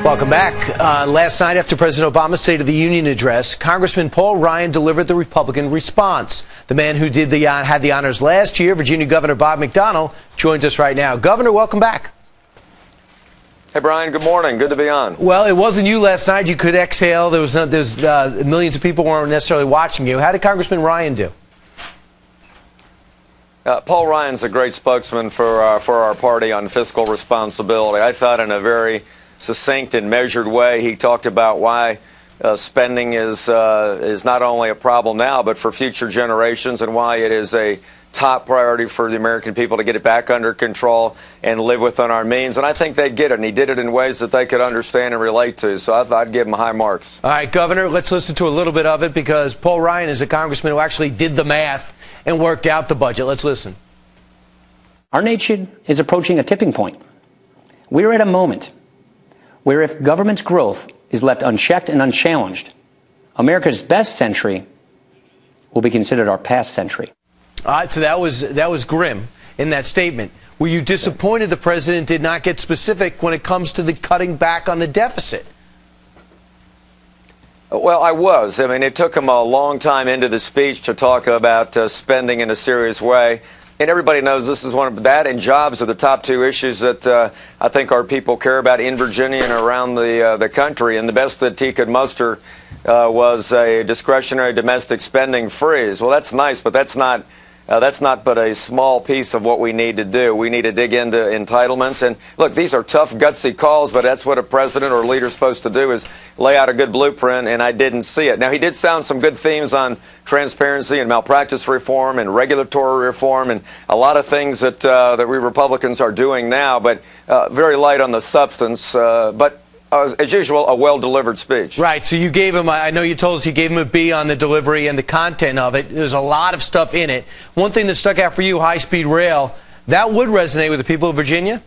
Welcome back. Last night, after President Obama's State of the Union address, Congressman Paul Ryan delivered the Republican response. The man who had the honors last year, Virginia Governor Bob McDonnell, joins us right now. Governor, welcome back. Hey, Brian, good morning. Good to be on. Well, it wasn't you last night. You could exhale. There was millions of people weren't necessarily watching you. How did Congressman Ryan do? Paul Ryan's a great spokesman for our party on fiscal responsibility. I thought in a very succinct and measured way, he talked about why spending is not only a problem now, but for future generations, and why it is a top priority for the American people to get it back under control and live within our means. And I think they get it, and he did it in ways that they could understand and relate to. So I thought I'd give him high marks. All right, Governor, let's listen to a little bit of it, because Paul Ryan is a congressman who actually did the math and worked out the budget. Let's listen. Our nation is approaching a tipping point. We are at a moment where if government's growth is left unchecked and unchallenged, America's best century will be considered our past century. All right, so that was grim in that statement. Were you disappointed the president did not get specific when it comes to the cutting back on the deficit? Well, I was. I mean, it took him a long time into the speech to talk about spending in a serious way. And everybody knows this is one of that, and jobs are the top two issues that I think our people care about in Virginia and around the country. And the best that he could muster was a discretionary domestic spending freeze. Well, that's nice, but that's not but a small piece of what we need to do. We need to dig into entitlements. And look, these are tough, gutsy calls, but that's what a president or a leader is supposed to do, is lay out a good blueprint, and I didn't see it. Now, he did sound some good themes on transparency and malpractice reform and regulatory reform and a lot of things that we Republicans are doing now, but very light on the substance. But as usual, a well-delivered speech. Right. So you gave him, I know you told us you gave him a B on the delivery and the content of it. There's a lot of stuff in it. One thing that stuck out for you, high-speed rail, that would resonate with the people of Virginia?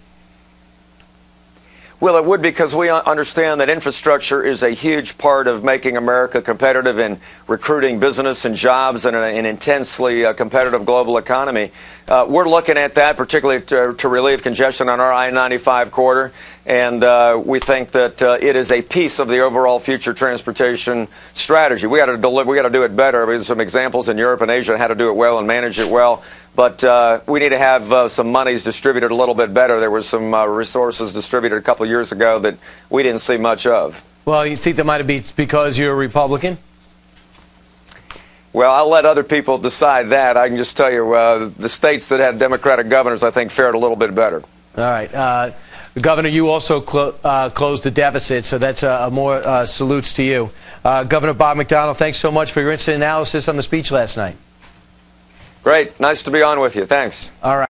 Well, it would, because we understand that infrastructure is a huge part of making America competitive and recruiting business and jobs in an intensely competitive global economy. We're looking at that, particularly to relieve congestion on our I-95 corridor, and we think that it is a piece of the overall future transportation strategy. We got to do it better. There's some examples in Europe and Asia how to do it well and manage it well. But we need to have some monies distributed a little bit better. There was some resources distributed a couple of years ago that we didn't see much of. Well, you think that might have been because you're a Republican? Well, I'll let other people decide that. I can just tell you the states that had Democratic governors, I think, fared a little bit better. All right. Governor, you also closed the deficit, so that's more salutes to you. Governor Bob McDonnell, thanks so much for your instant analysis on the speech last night. Great. Nice to be on with you. Thanks. All right.